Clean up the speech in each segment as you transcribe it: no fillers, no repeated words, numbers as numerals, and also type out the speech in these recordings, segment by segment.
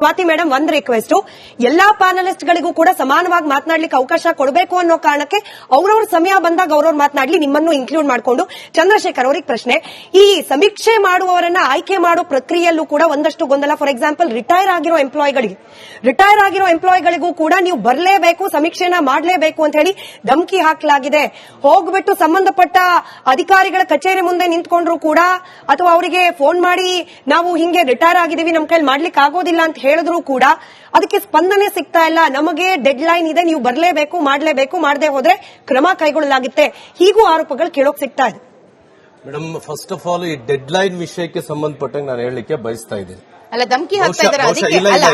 Swati madam ಒಂದ್ request, ಎಲ್ಲಾ panellist ಗಳಿಗೂ ಕೂಡ ಸಮಾನವಾಗಿ ಮಾತನಾಡ್ಲಿಕ್ಕೆ ಅವಕಾಶ ಕೊಡಬೇಕು ಅನ್ನೋ ಕಾರಣಕ್ಕೆ ಅವ್ರವ್ರ ಸಮಯ ಬಂದಾಗ ಅವ್ರವ್ರು ಮಾತನಾಡ್ಲಿ, ನಿಮ್ಮನ್ನು ಇನ್ಕ್ಲೂಡ್ ಮಾಡಿಕೊಂಡು. ಚಂದ್ರಶೇಖರ್ ಅವರಿಗೆ ಪ್ರಶ್ನೆ, ಈ ಸಮೀಕ್ಷೆ ಮಾಡುವವರನ್ನ ಆಯ್ಕೆ ಮಾಡೋ ಪ್ರಕ್ರಿಯೆಯಲ್ಲೂ ಕೂಡ ಒಂದಷ್ಟು ಗೊಂದಲ. ಫಾರ್ ಎಕ್ಸಾಂಪಲ್ ರಿಟೈರ್ ಆಗಿರೋ ಎಂಪ್ಲಾಯಿಗಳಿಗೂ ಕೂಡ ನೀವು ಬರಲೇಬೇಕು, ಸಮೀಕ್ಷೆನ ಮಾಡಲೇಬೇಕು ಅಂತ ಹೇಳಿ ಧಮಕಿ ಹಾಕಲಾಗಿದೆ. ಹೋಗ್ಬಿಟ್ಟು ಸಂಬಂಧಪಟ್ಟ ಅಧಿಕಾರಿಗಳ ಕಚೇರಿ ಮುಂದೆ ನಿಂತ್ಕೊಂಡ್ರು ಕೂಡ, ಅಥವಾ ಅವರಿಗೆ ಫೋನ್ ಮಾಡಿ ನಾವು ಹಿಂಗೆ ರಿಟೈರ್ ಆಗಿದೀವಿ, ನಮ್ ಕೈಲಿ ಮಾಡ್ಲಿಕ್ಕೆ ಆಗೋದಿಲ್ಲ ಅಂತ ಹೇಳಿದ್ರು ಕೂಡ ಅದಕ್ಕೆ ಸ್ಪಂದನೆ ಸಿಗ್ತಾ ಇಲ್ಲ. ನಮಗೆ ಡೆಡ್ ಲೈನ್ ಇದೆ, ನೀವು ಬರಲೇಬೇಕು, ಮಾಡಲೇಬೇಕು, ಮಾಡದೆ ಹೋದ್ರೆ ಕ್ರಮ ಕೈಗೊಳ್ಳಲಾಗುತ್ತೆ, ಹೀಗೂ ಆರೋಪಗಳು ಕೇಳೋಕ್ ಸಿಗ್ತಾ ಇದೆ. ಮೇಡಮ್, ಫಸ್ಟ್ ಆಫ್ ಆಲ್ ಈ ಡೆಡ್ ಲೈನ್ ವಿಷಯಕ್ಕೆ ಸಂಬಂಧಪಟ್ಟಂಗೆ ನಾನು ಹೇಳಲಿಕ್ಕೆ ಬಯಸ್ತಾ ಇದ್ದೀನಿ. ಅಲ್ಲ, ಧಮಕಿ ಹಾಕ್ತಾ ಇದ್ದಾರೆ,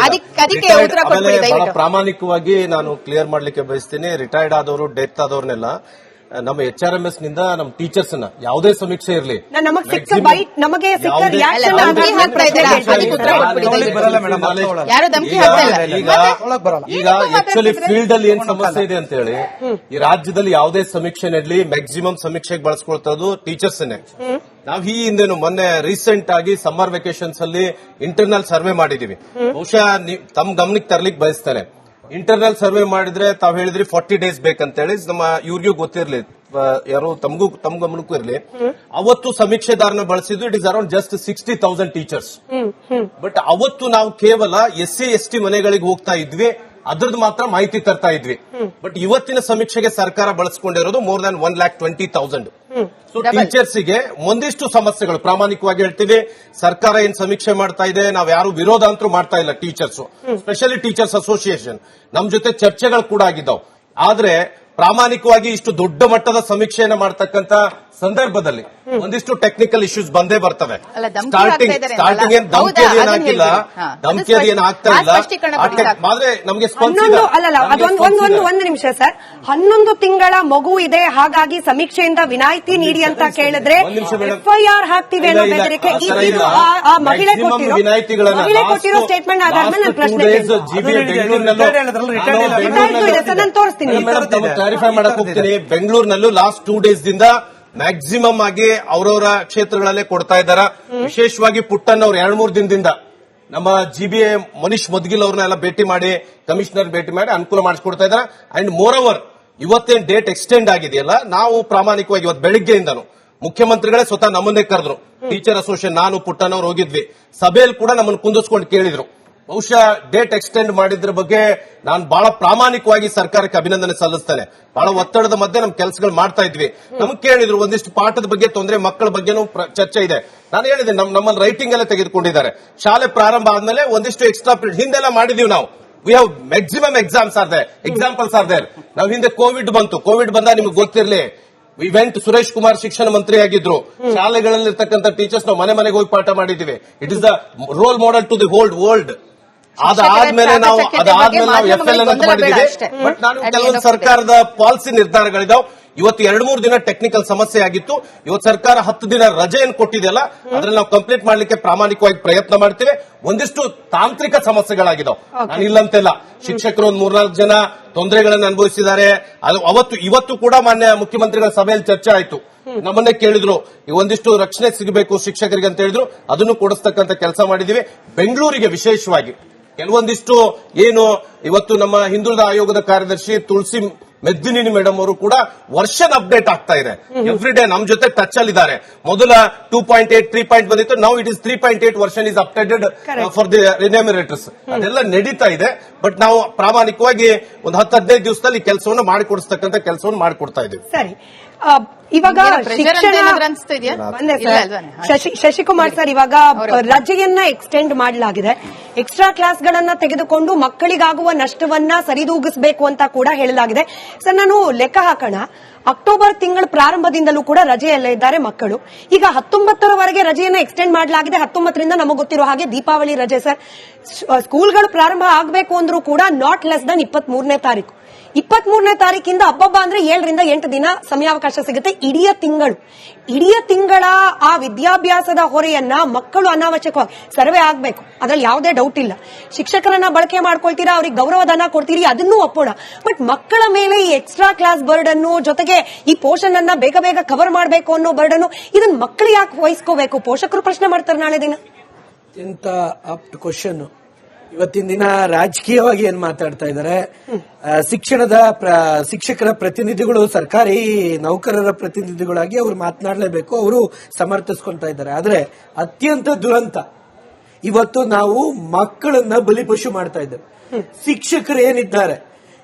ಅದಕ್ಕೆ ಉತ್ತರ ಕೊಡ್ಬಿಡಿ ದಯವಿಟ್ಟು. ಪ್ರಾಮಾಣಿಕವಾಗಿ ನಾನು ಕ್ಲಿಯರ್ ಮಾಡ್ಲಿಕ್ಕೆ ಬಯಸ್ತೀನಿ. ರಿಟೈರ್ಡ್ ಆದವರು, ಡೆತ್ ಆದವ್ರನ್ನೆಲ್ಲ ನಮ್ಮ HRMS ನಿಂದ ನಮ್ಮ ಟೀಚರ್ಸ್ ನ ಯಾವುದೇ ಸಮೀಕ್ಷೆ ಇರಲಿ, ನಮಗೆ ಈಗ ಆಕ್ಚುಲಿ ಫೀಲ್ಡ್ ಅಲ್ಲಿ ಏನ್ ಸಮಸ್ಯೆ ಇದೆ ಅಂತ ಹೇಳಿ, ಈ ರಾಜ್ಯದಲ್ಲಿ ಯಾವುದೇ ಸಮೀಕ್ಷೆ ನಡಲಿ ಮ್ಯಾಕ್ಸಿಮಮ್ ಸಮೀಕ್ಷೆಗೆ ಬಳಸ್ಕೊಳ್ತದ್ದು ಟೀಚರ್ಸ್. ನಾವ್ ಈ ಹಿಂದೆನು ಮೊನ್ನೆ ರೀಸೆಂಟ್ ಆಗಿ ಸಮ್ಮರ್ ವೆಕೇಶನ್ಸ್ ಅಲ್ಲಿ ಇಂಟರ್ನಲ್ ಸರ್ವೆ ಮಾಡಿದೀವಿ. ಬಹುಶಃ ತಮ್ಮ ಗಮನಕ್ಕೆ ತರ್ಲಿಕ್ಕೆ ಬಯಸ್ತಾರೆ. ಇಂಟರ್ನಲ್ ಸರ್ವೆ ಮಾಡಿದ್ರೆ ತಾವ್ ಹೇಳಿದ್ರಿ 40 days ಬೇಕಂತೇಳಿ, ನಮ್ಮ ಇವ್ರಿಗೂ ಗೊತ್ತಿರ್ಲಿ, ಯಾರು ತಮ್ಗೂ ತಮ್ಮ ಗಮನಕ್ಕೂ ಇರ್ಲಿ. ಅವತ್ತು ಸಮೀಕ್ಷೆದಾರನ ಬಳಸಿದ್ದು it is around just 60,000 teachers. But ಅವತ್ತು ನಾವು ಕೇವಲ SC/ST ಮನೆಗಳಿಗೆ ಹೋಗ್ತಾ ಇದ್ವಿ, ಅದ್ರದ್ದು ಮಾತ್ರ ಮಾಹಿತಿ ತರ್ತಾ ಇದ್ವಿ. ಬಟ್ ಇವತ್ತಿನ ಸಮೀಕ್ಷೆಗೆ ಸರ್ಕಾರ ಬಳಸಿಕೊಂಡಿರೋದು ಮೋರ್ ದನ್ 1,20,000. ಸೊ ಟೀಚರ್ಸ್ಗೆ ಒಂದಿಷ್ಟು ಸಮಸ್ಯೆಗಳು, ಪ್ರಾಮಾಣಿಕವಾಗಿ ಹೇಳ್ತೀವಿ, ಸರ್ಕಾರ ಏನ್ ಸಮೀಕ್ಷೆ ಮಾಡ್ತಾ ಇದೆ, ನಾವ್ ಯಾರು ವಿರೋಧ ಅಂತೂ ಮಾಡ್ತಾ ಇಲ್ಲ. ಟೀಚರ್ಸ್, ಸ್ಪೆಷಲಿ ಟೀಚರ್ಸ್ ಅಸೋಸಿಯೇಷನ್ ನಮ್ ಜೊತೆ ಚರ್ಚೆಗಳು ಕೂಡ ಆಗಿದ್ದಾವ್. ಆದ್ರೆ ಪ್ರಾಮಾಣಿಕವಾಗಿ ಇಷ್ಟು ದೊಡ್ಡ ಮಟ್ಟದ ಸಮೀಕ್ಷೆಯನ್ನ ಮಾಡ್ತಕ್ಕಂತ ಸಂದರ್ಭದಲ್ಲಿ ಒಂದಿಷ್ಟು ಟೆಕ್ನಿಕಲ್ ಇಶ್ಯೂಸ್ ಬಂದೇ ಬರ್ತವೆ. ಸ್ಟಾರ್ಟಿಂಗ್ ಏನ್ ಧಮಕಿಯದು ಏನಾಗಿಲ್ಲ, ಧಮಕಿಯದು ಏನ್ ಆಗ್ತಾ ಇಲ್ಲ. ಆದ್ರೆ ನಮ್ಗೆ ಒಂದು ನಿಮಿಷ ಸರ್, 11 ತಿಂಗಳ ಮಗು ಇದೆ, ಹಾಗಾಗಿ ಸಮೀಕ್ಷೆಯಿಂದ ವಿನಾಯಿತಿ ನೀಡಿ ಅಂತ ಕೇಳಿದ್ರೆ FIR ಹಾಕ್ತಿವಿ ಅನ್ನೋ ಬೆದರಿಕೆ ಆ ಮಹಿಳೆ ಕೊಟ್ಟಿರೋ ಸ್ಟೇಟ್ಮೆಂಟ್ ಆಧಾರದ ಪ್ರಶ್ನೆ ನಾನು ತೋರಿಸ್ತೀನಿ. ಕ್ಲಾರಿಫೈ ಮಾಡಕ್ ಹೋಗ್ತೀನಿ. ಬೆಂಗಳೂರಿನಲ್ಲೂ ಲಾಸ್ಟ್ 2 days ದಿಂದ ಮ್ಯಾಕ್ಸಿಮಮ್ ಆಗಿ ಅವರವರ ಕ್ಷೇತ್ರಗಳಲ್ಲೇ ಕೊಡ್ತಾ ಇದ್ದಾರ. ವಿಶೇಷವಾಗಿ ಪುಟ್ಟಣ್ಣ ಅವ್ರು 2-3 ದಿನದಿಂದ ನಮ್ಮ GBA ಮನೀಶ್ ಮದ್ಗಿಲ್ ಅವ್ರನ್ನೆಲ್ಲ ಭೇಟಿ ಮಾಡಿ, ಕಮಿಷನರ್ ಭೇಟಿ ಮಾಡಿ ಅನುಕೂಲ ಮಾಡಿಸ್ಕೊಡ್ತಾ ಇದ್ದಾರೆ. ಅಂಡ್ ಮೋರ್ ಓವರ್ ಇವತ್ತೇನ್ ಡೇಟ್ ಎಕ್ಸ್ಟೆಂಡ್ ಆಗಿದೆಯಲ್ಲ, ನಾವು ಪ್ರಾಮಾಣಿಕವಾಗಿ ಇವತ್ತು ಬೆಳಿಗ್ಗೆಯಿಂದನು ಮುಖ್ಯಮಂತ್ರಿಗಳೇ ಸ್ವತಃ ನಮ್ಮನ್ನೇ ಕರೆದ್ರು. ಟೀಚರ್ ಅಸೋಸಿಯೇಷನ್, ನಾನು ಪುಟ್ಟಣ್ಣವ್ರು ಹೋಗಿದ್ವಿ. ಸಭೆಯಲ್ಲಿ ಕೂಡ ನಮ್ಮನ್ನು ಕುಂದಿಸ್ಕೊಂಡು ಕೇಳಿದ್ರು. ಬಹುಶಃ ಡೇಟ್ ಎಕ್ಸ್ಟೆಂಡ್ ಮಾಡಿದ್ರ ಬಗ್ಗೆ ನಾನು ಬಹಳ ಪ್ರಾಮಾಣಿಕವಾಗಿ ಸರ್ಕಾರಕ್ಕೆ ಅಭಿನಂದನೆ ಸಲ್ಲಿಸ್ತೇನೆ. ಬಹಳ ಒತ್ತಡದ ಮಧ್ಯೆ ನಮ್ ಕೆಲಸಗಳು ಮಾಡ್ತಾ ಇದ್ವಿ. ನಮ್ಗೆ ಕೇಳಿದ್ರು ಒಂದಿಷ್ಟು ಪಾಠದ ಬಗ್ಗೆ ತೊಂದರೆ, ಮಕ್ಕಳ ಬಗ್ಗೆನೂ ಚರ್ಚೆ ಇದೆ. ನಾನು ಹೇಳಿದೆ, ನಮ್ಮಲ್ಲಿ ರೈಟಿಂಗ್ ಎಲ್ಲ ತೆಗೆದುಕೊಂಡಿದ್ದಾರೆ. ಶಾಲೆ ಪ್ರಾರಂಭ ಆದ್ಮೇಲೆ ಒಂದಿಷ್ಟು ಎಕ್ಸ್ಟ್ರಾ ಪೀರಿಯಡ್ ಹಿಂದೆಲ್ಲ ಮಾಡಿದೀವಿ ನಾವು. We have maximum examples are there. ನಾವು ಹಿಂದೆ ಕೋವಿಡ್ ಬಂತು, ಕೋವಿಡ್ ಬಂದಾಗ ನಿಮ್ಗೆ ಗೊತ್ತಿರಲಿ, ಇವೆಂಟ್ ಸುರೇಶ್ ಕುಮಾರ್ ಶಿಕ್ಷಣ ಮಂತ್ರಿ ಆಗಿದ್ರು. ಶಾಲೆಗಳಲ್ಲಿರ್ತಕ್ಕಂಥ ಟೀಚರ್ಸ್ ನಾವು ಮನೆ ಮನೆಗೆ ಹೋಗಿ ಪಾಠ ಮಾಡಿದ್ದೀವಿ. It is the role model to the whole world. ಅದಾದ್ಮೇಲೆ ನಾವು FL ಅಂತ ಮಾಡಿದ್ದೀವಿ. ಬಟ್ ನಾನು ಕೆಲವೊಂದು ಸರ್ಕಾರದ ಪಾಲಿಸಿ ನಿರ್ಧಾರಗಳಿದಾವೆ. ಇವತ್ತು 2-3 ದಿನ ಟೆಕ್ನಿಕಲ್ ಸಮಸ್ಯೆ ಆಗಿತ್ತು. ಇವತ್ತು ಸರ್ಕಾರ 10 ದಿನ ರಜೆಯನ್ನು ಕೊಟ್ಟಿದೆಯಲ್ಲ, ಅದ್ರಲ್ಲಿ ನಾವು ಕಂಪ್ಲೀಟ್ ಮಾಡ್ಲಿಕ್ಕೆ ಪ್ರಾಮಾಣಿಕವಾಗಿ ಪ್ರಯತ್ನ ಮಾಡ್ತೇವೆ. ಒಂದಿಷ್ಟು ತಾಂತ್ರಿಕ ಸಮಸ್ಯೆಗಳಾಗಿದಾವೆ, ನಾನು ಇಲ್ಲಂತೆಲ್ಲ. ಶಿಕ್ಷಕರು 1-4 ಜನ ತೊಂದರೆಗಳನ್ನು ಅನುಭವಿಸಿದ್ದಾರೆ. ಇವತ್ತು ಕೂಡ ಮಾನ್ಯ ಮುಖ್ಯಮಂತ್ರಿಗಳ ಸಭೆಯಲ್ಲಿ ಚರ್ಚೆ ಆಯ್ತು. ನಮ್ಮನ್ನೇ ಕೇಳಿದ್ರು, ಒಂದಿಷ್ಟು ರಕ್ಷಣೆ ಸಿಗಬೇಕು ಶಿಕ್ಷಕರಿಗೆ ಅಂತ ಹೇಳಿದ್ರು. ಅದನ್ನು ಕೊಡಿಸ್ತಕ್ಕಂಥ ಕೆಲಸ ಮಾಡಿದೀವಿ. ಬೆಂಗಳೂರಿಗೆ ವಿಶೇಷವಾಗಿ ಕೆಲವೊಂದಿಷ್ಟು ಏನು ಇವತ್ತು ನಮ್ಮ ಹಿಂದುಳಿದ ಆಯೋಗದ ಕಾರ್ಯದರ್ಶಿ ತುಳಸಿ ಮೆದ್ದಿನಿ ಮೇಡಮ್ ಅವರು ಕೂಡ ವರ್ಷನ್ ಅಪ್ಡೇಟ್ ಆಗ್ತಾ ಇದೆ. ಎವ್ರಿ ಡೇ ನಮ್ ಜೊತೆ ಟಚ್ ಅಲ್ಲಿದ್ದಾರೆ. ಮೊದಲ 2.8 3 ಬಂದಿತ್ತು, ನಾವು it is 3.8 version is updated for the renumerators. ಅದೆಲ್ಲ ನಡೀತಾ ಇದೆ. ಬಟ್ ನಾವು ಪ್ರಾಮಾಣಿಕವಾಗಿ ಒಂದು 10-15 ದಿವಸದಲ್ಲಿ ಕೆಲಸವನ್ನು ಮಾಡಿಕೊಡಿಸ್ತಕ್ಕಂಥ ಕೆಲಸವನ್ನು ಮಾಡಿಕೊಡ್ತಾ ಇದ್ದೀವಿ. ಸರಿ, ಇವಾಗ ಶಶಿಕುಮಾರ್ ಸರ್, ಇವಾಗ ರಜೆಯನ್ನ ಎಕ್ಸ್ಟೆಂಡ್ ಮಾಡಲಾಗಿದೆ. ಎಕ್ಸ್ಟ್ರಾ ಕ್ಲಾಸ್ಗಳನ್ನ ತೆಗೆದುಕೊಂಡು ಮಕ್ಕಳಿಗಾಗುವ ನಷ್ಟವನ್ನ ಸರಿದೂಗಿಸಬೇಕು ಅಂತ ಕೂಡ ಹೇಳಲಾಗಿದೆ. ಸರ್, ನಾನು ಲೆಕ್ಕ ಹಾಕೋಣ, ಅಕ್ಟೋಬರ್ ತಿಂಗಳ ಪ್ರಾರಂಭದಿಂದಲೂ ಕೂಡ ರಜೆಯಲ್ಲೇ ಇದ್ದಾರೆ ಮಕ್ಕಳು. ಈಗ 19ರವರೆಗೆ ರಜೆಯನ್ನ ಎಕ್ಸ್ಟೆಂಡ್ ಮಾಡಲಾಗಿದೆ. 19ರಿಂದ ನಮಗೆ ಗೊತ್ತಿರೋ ಹಾಗೆ ದೀಪಾವಳಿ ರಜೆ. ಸರ್, ಸ್ಕೂಲ್ಗಳು ಪ್ರಾರಂಭ ಆಗಬೇಕು ಅಂದ್ರೂ ಕೂಡ ನಾಟ್ ಲೆಸ್ ದನ್ 23ನೇ ತಾರೀಕು. 23ನೇ ತಾರೀಕಿಂದ ಹಬ್ಬ ಅಂದ್ರೆ 7ರಿಂದ 8 ದಿನ ಸಮಯಾವಕಾಶ ಸಿಗುತ್ತೆ. ಇಡೀ ತಿಂಗಳ ಆ ವಿದ್ಯಾಭ್ಯಾಸದ ಹೊರೆಯನ್ನ ಮಕ್ಕಳು ಅನಾವಶ್ಯಕವಾಗಿ ಸರ್ವೆ ಆಗ್ಬೇಕು, ಅದ್ರಲ್ಲಿ ಯಾವುದೇ ಡೌಟ್ ಇಲ್ಲ. ಶಿಕ್ಷಕರನ್ನ ಬಳಕೆ ಮಾಡ್ಕೊಳ್ತೀರಾ, ಅವ್ರಿಗೆ ಗೌರವಧನ ಕೊಡ್ತೀರಿ, ಅದನ್ನೂ ಒಪ್ಪೋಣ. ಬಟ್ ಮಕ್ಕಳ ಮೇಲೆ ಈ ಎಕ್ಸ್ಟ್ರಾ ಕ್ಲಾಸ್ ಬರ್ಡನ್ನು, ಜೊತೆಗೆ ಈ ಪೋಷನ್ ಅನ್ನ ಬೇಗ ಬೇಗ ಕವರ್ ಮಾಡಬೇಕು ಅನ್ನೋ ಬರ್ಡನ್ನು, ಇದನ್ನ ಮಕ್ಕಳು ಯಾಕೆ ವಹಿಸ್ಕೋಬೇಕು? ಪೋಷಕರು ಪ್ರಶ್ನೆ ಮಾಡ್ತಾರೆ ನಾಳೆ ದಿನ. ಎಂತ ಆಪ್ಟ್ ಕ್ವಶನ್. ಇವತ್ತಿನ ದಿನ ರಾಜಕೀಯವಾಗಿ ಏನ್ ಮಾತಾಡ್ತಾ ಇದ್ದಾರೆ, ಶಿಕ್ಷಕರ ಪ್ರತಿನಿಧಿಗಳು ಸರ್ಕಾರಿ ನೌಕರರ ಪ್ರತಿನಿಧಿಗಳಾಗಿ ಅವ್ರು ಮಾತನಾಡಲೇಬೇಕು, ಅವರು ಸಮರ್ಥಿಸ್ಕೊಂತಾ ಇದ್ದಾರೆ. ಆದ್ರೆ ಅತ್ಯಂತ ದುರಂತ ಇವತ್ತು ನಾವು ಮಕ್ಕಳನ್ನ ಬಲಿಪಶು ಮಾಡ್ತಾ ಇದ್ದೇವೆ. ಶಿಕ್ಷಕರು ಏನಿದ್ದಾರೆ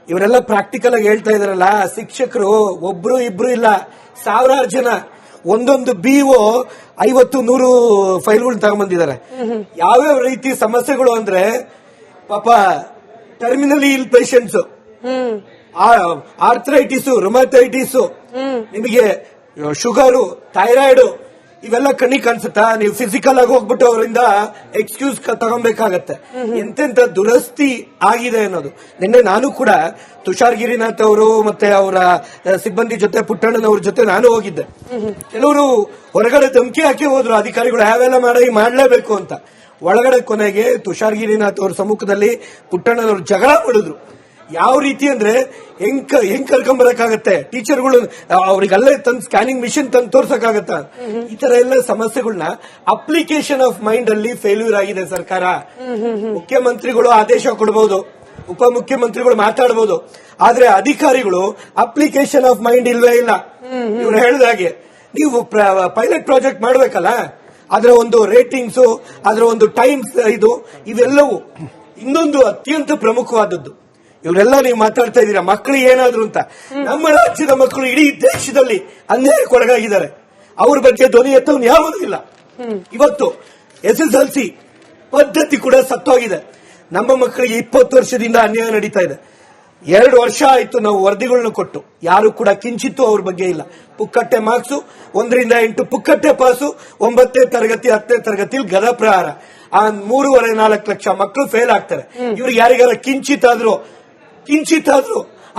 ಇವರೆಲ್ಲ ಪ್ರಾಕ್ಟಿಕಲ್ ಆಗಿ ಹೇಳ್ತಾ ಇದಾರಲ್ಲ, ಶಿಕ್ಷಕರು ಒಬ್ರು ಇಬ್ರು ಇಲ್ಲ, ಸಾವಿರಾರು ಜನ, ಒಂದೊಂದು BO 50-100 ಫೈಲ್ಗಳು ತಗೊಂಡ್ಬಂದಿದ್ದಾರೆ. ಯಾವ್ಯಾವ ರೀತಿ ಸಮಸ್ಯೆಗಳು ಅಂದ್ರೆ, ಪಾಪ ಟರ್ಮಿನಲಿ ಇಲ್ ಪೇಷಂಟ್ಸ್, ಆರ್ಥರೈಟಿಸ್, ರೊಮ್ಯಾಟೈಟಿಸ್, ನಿಮಗೆ ಶುಗರು, ಥೈರಾಯ್ಡ್, ಇವೆಲ್ಲ ಕಣ್ಣಿಗೆ ಕಾಣಿಸುತ್ತಾ? ನೀವು ಫಿಸಿಕಲ್ ಆಗಿ ಹೋಗ್ಬಿಟ್ಟು ಅವರಿಂದ ಎಕ್ಸ್ಕ್ಯೂಸ್ ತಗೊಬೇಕಾಗತ್ತೆ. ಎಂತೆಂತ ದುರಸ್ತಿ ಆಗಿದೆ ಅನ್ನೋದು. ನಿನ್ನೆ ನಾನು ಕೂಡ ತುಷಾರ್ ಗಿರಿನಾಥ್ ಅವರು ಮತ್ತೆ ಅವರ ಸಿಬ್ಬಂದಿ ಜೊತೆ, ಪುಟ್ಟಣ್ಣನವ್ರ ಜೊತೆ ನಾನು ಹೋಗಿದ್ದೆ. ಕೆಲವರು ಹೊರಗಡೆ ಧಮಕಿ ಹಾಕಿ ಹೋದ್ರು, ಅಧಿಕಾರಿಗಳು ಯಾವೆಲ್ಲ ಮಾಡಲೇಬೇಕು ಅಂತ. ಒಳಗಡೆ ಕೊನೆಗೆ ತುಷಾರ್ ಗಿರಿನಾಥ್ ಅವ್ರ ಸಮ್ಮುಖದಲ್ಲಿ ಪುಟ್ಟಣ್ಣನವ್ರು ಜಗಳ ಮಾಡಿದ್ರು. ಯಾವ ರೀತಿ ಅಂದ್ರೆ ಹೆಂಗ್ ಕರ್ಕೊಂಡ್ಬರಕಾಗತ್ತೆ, ಟೀಚರ್ಗಳು ಅವ್ರಿಗಲ್ಲೇ ತಂದು ಸ್ಕ್ಯಾನಿಂಗ್ ಮಿಷಿನ್ ತಂದು ತೋರ್ಸಕ್ಕಾಗತ್ತ? ಈ ತರ ಎಲ್ಲ ಸಮಸ್ಯೆಗಳನ್ನ ಅಪ್ಲಿಕೇಶನ್ ಆಫ್ ಮೈಂಡ್ ಅಲ್ಲಿ ಫೇಲ್ಯೂರ್ ಆಗಿದೆ ಸರ್ಕಾರ. ಮುಖ್ಯಮಂತ್ರಿಗಳು ಆದೇಶ ಕೊಡಬಹುದು, ಉಪಮುಖ್ಯಮಂತ್ರಿಗಳು ಮಾತಾಡಬಹುದು, ಆದ್ರೆ ಅಧಿಕಾರಿಗಳು ಅಪ್ಲಿಕೇಶನ್ ಆಫ್ ಮೈಂಡ್ ಇಲ್ವೇ ಇಲ್ಲ. ಇವ್ರು ಹೇಳಿದ ಹಾಗೆ ನೀವು ಪೈಲಟ್ ಪ್ರಾಜೆಕ್ಟ್ ಮಾಡ್ಬೇಕಲ್ಲ, ಅದರ ಒಂದು ರೇಟಿಂಗ್ಸ್, ಅದರ ಒಂದು ಟೈಮ್ಸ್, ಇವೆಲ್ಲವೂ ಇನ್ನೊಂದು ಅತ್ಯಂತ ಪ್ರಮುಖವಾದದ್ದು. ಇವರೆಲ್ಲ ನೀವು ಮಾತಾಡ್ತಾ ಇದ್ದೀರಾ ಮಕ್ಕಳಿಗೆ ಏನಾದ್ರು ಅಂತ. ನಮ್ಮ ರಾಜ್ಯದ ಮಕ್ಕಳು ಇಡೀ ದೇಶದಲ್ಲಿ ಅನ್ಯಾಯಕ್ಕೊಳಗಾಗಿದ್ದಾರೆ. ಅವ್ರ ಬಗ್ಗೆ ಧ್ವನಿ ಎತ್ತವನು ಯಾವುದೂ ಇಲ್ಲ. ಇವತ್ತು SSLC ಪದ್ಧತಿ ಕೂಡ ಸತ್ತೋಗಿದೆ. ನಮ್ಮ ಮಕ್ಕಳಿಗೆ 20 ವರ್ಷದಿಂದ ಅನ್ಯಾಯ ನಡೀತಾ ಇದೆ. 2 ವರ್ಷ ಆಯ್ತು ನಾವು ವರದಿಗಳನ್ನ ಕೊಟ್ಟು, ಯಾರು ಕೂಡ ಕಿಂಚಿತ್ತೂ ಅವ್ರ ಬಗ್ಗೆ ಇಲ್ಲ. ಪುಕ್ಕಟ್ಟೆ ಮಾರ್ಕ್ಸು, 1ರಿಂದ 8 ಪುಕ್ಕಟ್ಟೆ ಪಾಸು, 9ನೇ ತರಗತಿ 10ನೇ ತರಗತಿಲಿ ಗದ ಪ್ರಹಾರ. ಆ 3.5-4 ಲಕ್ಷ ಮಕ್ಕಳು ಫೇಲ್ ಆಗ್ತಾರೆ. ಇವ್ರಿಗೆ ಯಾರಿಗಾರ ಕಿಂಚಿತ್ತಾದ್ರೂ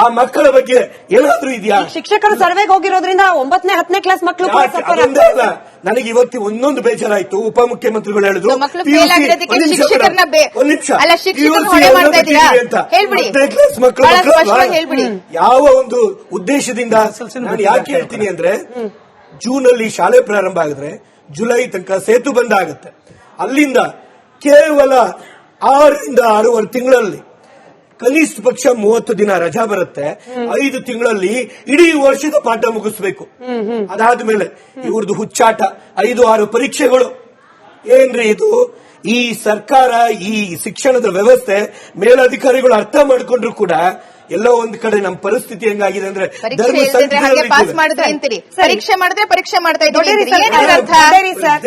ಆ ಮಕ್ಕಳ ಬಗ್ಗೆ ಏನಾದ್ರೂ ಇದೆಯಾ? ಶಿಕ್ಷಕರು ಸರ್ವೆಗೆ ಹೋಗಿರೋದ್ರಿಂದ 9ನೇ 10ನೇ ಕ್ಲಾಸ್ ಮಕ್ಕಳು ನನಗೆ ಇವತ್ತು ಒಂದೊಂದು ಬೇಜಾರಾಯ್ತು. ಉಪಮುಖ್ಯಮಂತ್ರಿಗಳು ಹೇಳಿದ್ರು ಮಕ್ಕಳು ಫೇಲ್ ಆಗಿರೋದಕ್ಕೆ ಶಿಕ್ಷಕರನ್ನ ಅಲ್ಲ, ಶಿಕ್ಷಕರನ್ನ ಹೊಣೆ ಮಾಡ್ತಾ ಇದ್ದೀರಾ? ಹೇಳ್ಬಿಡಿ, ಬಹಳ ಸ್ಪಷ್ಟವಾಗಿ ಹೇಳ್ಬಿಡಿ. ಯಾವ ಒಂದು ಉದ್ದೇಶದಿಂದ ನಾನು ಯಾಕೆ ಹೇಳ್ತೀನಿ ಅಂದ್ರೆ, ಜೂನ್ ಅಲ್ಲಿ ಶಾಲೆ ಪ್ರಾರಂಭ ಆಗಿದ್ರೆ ಜುಲೈ ತನಕ ಸೇತು ಬಂದ ಆಗುತ್ತೆ. ಅಲ್ಲಿಂದ ಕೇವಲ 6ರಿಂದ 6.5 ತಿಂಗಳಲ್ಲಿ ಕನಿಷ್ಠ ಪಕ್ಷ 30 ದಿನ ರಜಾ ಬರುತ್ತೆ. 5 ತಿಂಗಳಲ್ಲಿ ಇಡೀ ವರ್ಷದ ಪಾಠ ಮುಗಿಸ್ಬೇಕು. ಅದಾದ್ಮೇಲೆ ಇವ್ರದ್ದು ಹುಚ್ಚಾಟ, 5-6 ಪರೀಕ್ಷೆಗಳು. ಏನ್ರಿ ಇದು? ಈ ಸರ್ಕಾರ, ಈ ಶಿಕ್ಷಣದ ವ್ಯವಸ್ಥೆ ಮೇಲಧಿಕಾರಿಗಳು ಅರ್ಥ ಮಾಡ್ಕೊಂಡ್ರು ಕೂಡ ಎಲ್ಲೋ ಒಂದ್ ಕಡೆ ನಮ್ಮ ಪರಿಸ್ಥಿತಿ ಹೆಂಗಾಗಿದೆ ಅಂದ್ರೆ, ಹಾಗೆ ಪಾಸ್ ಮಾಡಿದ್ರೆ ಅಂತೀರಿ, ಪರೀಕ್ಷೆ ಮಾಡಿದ್ರೆ ಪರೀಕ್ಷೆ ಮಾಡ್ತಾ ಇದ್ದೀರಿ. ಏನಿದ್ರ ಅರ್ಥ?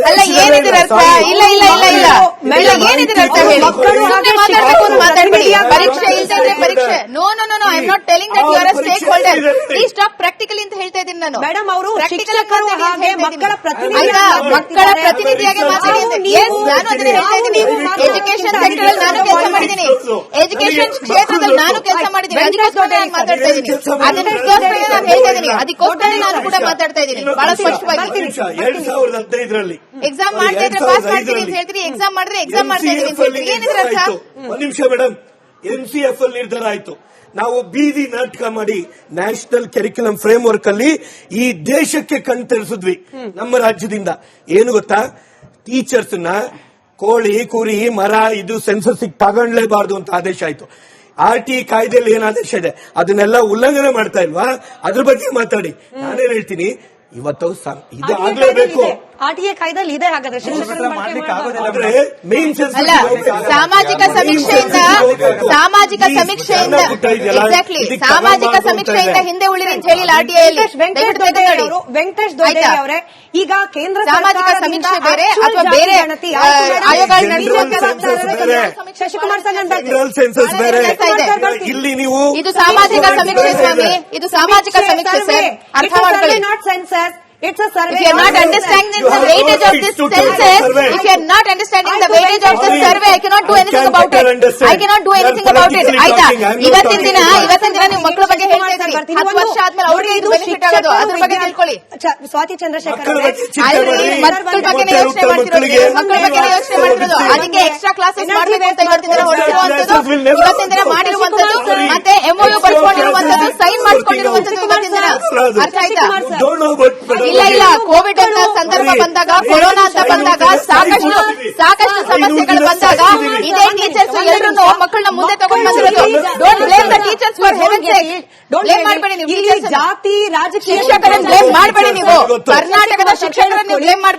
ಅಲ್ಲ, ಏನಿದ್ರ ಅರ್ಥ? ಇಲ್ಲ ಇಲ್ಲ ಇಲ್ಲ ಇಲ್ಲ ಇಲ್ಲ, ಏನಿದ್ರ ಅರ್ಥ ಹೇಳಿ. ಸುಮ್ಮನೆ ಮಾತಾಡ್ಬೇಕು ಅಂತ ಮಾತಾಡ್ಬೇಡಿ. ಪರೀಕ್ಷೆ ಇಲ್ದಿದ್ರೆ ಪರೀಕ್ಷೆ. No no no no, I am not telling that you are a stakeholder. Please stop practically ಅಂತ ಹೇಳ್ತಾ ಇದ್ದೀನಿ ನಾನು. ಮೇಡಮ್, ಅವರು ಶಿಕ್ಷಕರು ಹಾಗೆ ಮಕ್ಕಳ ಪ್ರತಿನಿಧಿಯಾಗಿ ಮಾತಾಡಿದ್ದೀನಿ. ನಾನು ಅದನ್ನ ಹೇಳ್ತಾ ಇದ್ದೀನಿ. ಎಜುಕೇಶನ್ ಸೆಕ್ಟರ್ ಅಲ್ಲಿ ನಾನು ಕೆಲಸ ಮಾಡಿದ್ದೀನಿ, ಎಜುಕೇಶನ್ ಕ್ಷೇತ್ರದಲ್ಲಿ ನಾನು ಕೆಲಸ ಮಾಡಿದ್ದೀನಿ. ಅದಕ್ಕೋಸ್ಕರ ನಾನು ಮಾತಾಡ್ತಾ ಇದ್ದೀನಿ, ಅದಕ್ಕೋಸ್ಕರ ನಾನು ಹೇಳ್ತಾ ಇದ್ದೀನಿ, ಅದಕ್ಕೋಸ್ಕರ ನಾನು ಕೂಡ ಮಾತಾಡ್ತಾ ಇದ್ದೀನಿ ಬಹಳ ಸ್ಪಷ್ಟವಾಗಿ. 2015ರಲ್ಲಿ ಎಕ್ಸಾಮ್ ಮಾಡ್ತಾ ಇದ್ರೆ ಪಾಸ್ ಮಾಡ್ತೀನಿ ಅಂತ ಹೇಳ್ತೀರಿ, ಎಕ್ಸಾಮ್ ಮಾಡಿದ್ರೆ ಎಕ್ಸಾಮ್ ಮಾಡ್ತಾ ಇದ್ದೀನಿ ಅಂತ ಹೇಳ್ತೀರಿ. ಏನಿದ್ರ ಅರ್ಥ? ಒಂದ್ ನಿಮಿಷ ಮೇಡಮ್, NCF ಅಲ್ಲಿ ನಿರ್ಧಾರ ಆಯ್ತು. ನಾವು ಬೀದಿ ನಾಟಕ ಮಾಡಿ ನ್ಯಾಷನಲ್ ಕರಿಕ್ಯುಲಮ್ ಫ್ರೇಮ್ ವರ್ಕ್ ಅಲ್ಲಿ ಈ ದೇಶಕ್ಕೆ ಕಣ್ತರಿಸಿದ್ವಿ ನಮ್ಮ ರಾಜ್ಯದಿಂದ. ಏನು ಗೊತ್ತಾ? ಟೀಚರ್ಸ್ ನ ಕೋಳಿ, ಕುರಿ, ಮರ ಇದು ಸೆನ್ಸಸ್ ತಗೊಳ್ಳಲೇಬಾರ್ದು ಅಂತ ಆದೇಶ ಆಯ್ತು. RT ಕಾಯ್ದೆಯಲ್ಲಿ ಏನ್ ಆದೇಶ ಇದೆ ಅದನ್ನೆಲ್ಲ ಉಲ್ಲಂಘನೆ ಮಾಡ್ತಾ ಇಲ್ವಾ? ಅದ್ರ ಬಗ್ಗೆ ಮಾತಾಡಿ. ನಾನೇನ್ ಹೇಳ್ತೀನಿ, ಇವತ್ತು ಇದು ಆಗ್ಲೇಬೇಕು. RTA ಕಾಯ್ದೆಯಲ್ಲಿ ಇದೆ. ಹಾಗಾದ್ರೆ ಸಾಮಾಜಿಕ ಸಮೀಕ್ಷೆಯಿಂದ ಎಕ್ಸಾಕ್ಟ್ಲಿ ಸಾಮಾಜಿಕ ಸಮೀಕ್ಷೆಯಿಂದ ಹಿಂದೆ ಉಳಿರಿ ಅಂತ ಹೇಳಿಲ್ಲ RTA ಅಲ್ಲಿ. ವೆಂಕಟೇಶ್ ದೊಡ್ಡೇರಿ ಅವರೇ, ಈಗ ಕೇಂದ್ರ ಸಾಮಾಜಿಕ ಸಮೀಕ್ಷೆ ಬೇರೆ ಅಥವಾ ಬೇರೆ ಆಯೋಗಗಳು ಶಶಿಕುಮಾರ್ ಇಲ್ಲಿ ನೀವು ಇದು ಸಾಮಾಜಿಕ ಸಮೀಕ್ಷೆ ಸ್ವಾಮಿ, ಇದು ಸಾಮಾಜಿಕ ಸಮೀಕ್ಷೆ ಸರ್, ಅರ್ಥ ಮಾಡ್ಕೊಳ್ಳಿ. It's a survey. If you are not understanding the weightage of this census, if you are not understanding the weightage of this survey, I cannot do anything about it. I cannot do anything about it. ಆಯ್ತಾ? ಇವತ್ತಿನ ದಿನ ನೀವು ಮಕ್ಕಳ ಬಗ್ಗೆ ಹೇಳ್ತಾ ಇದ್ದೀರಿ. 10 ವರ್ಷ ಆದ್ಮೇಲೆ ಅವ್ರಿಗೆ ಇದು ಬೆನಿಫಿಟ್ ಆಗೋದು, ಅದ್ರ ಬಗ್ಗೆ ತಿಳ್ಕೊಳ್ಳಿ. ಸ್ವಾತಿ ಚಂದ್ರಶೇಖರ್ ಮಕ್ಕಳ ಬಗ್ಗೆ ಯೋಚನೆ ಮಾಡ್ತಿರೋದು, ಮಕ್ಕಳ ಬಗ್ಗೆ ಯೋಚನೆ ಮಾಡ್ತಿರೋದು, ಅದಕ್ಕೆ ಎಕ್ಸ್ಟ್ರಾ ಕ್ಲಾಸಸ್ ಮಾಡಬೇಕು ಅಂತ ಇವತ್ತಿನ ದಿನ ಹೊರಟಿರುವಂತದ್ದು, ಇವತ್ತಿನ ದಿನ ಮಾಡಿರುವಂತದ್ದು, ಮತ್ತೆ MOU ಬರ್ಕೊಂಡಿರುವಂತದ್ದು, ಸೈನ್ ಮಾಡ್ಕೊಂಡಿರುವಂತದ್ದು ಇವತ್ತಿನ ದಿನ. ಅರ್ಥ ಆಯ್ತಾ? ಇಲ್ಲ ಕೋವಿಡ್ ಅಂತ ಸಂದರ್ಭ ಬಂದಾಗ, ಕೊರೋನಾ ಅಂತ ಬಂದಾಗ, ಸಾಕಷ್ಟು ಸಮಸ್ಯೆಗಳು ಬಂದಾಗ ಇದೇ ಟೀಚರ್ಸ್ ಎಲ್ಲರೂ ಮಕ್ಕಳನ್ನ ಮುಂದೆ ತಗೊಂಡು ಬಂದಿರೋದು. Don't blame the teachers for Heaven sake. Blame ಮಾಡಬೇಡಿ ನೀವು ಜಾತಿ ರಾಜಕೀಯ ಶಿಕ್ಷಕರನ್ನ ಬ್ಲೇಮ್ ಮಾಡಬೇಡಿ ನೀವು. ಕರ್ನಾಟಕದ ಶಿಕ್ಷಕರನ್ನ ಬ್ಲೇಮ್ ಮಾಡಬೇಡಿ.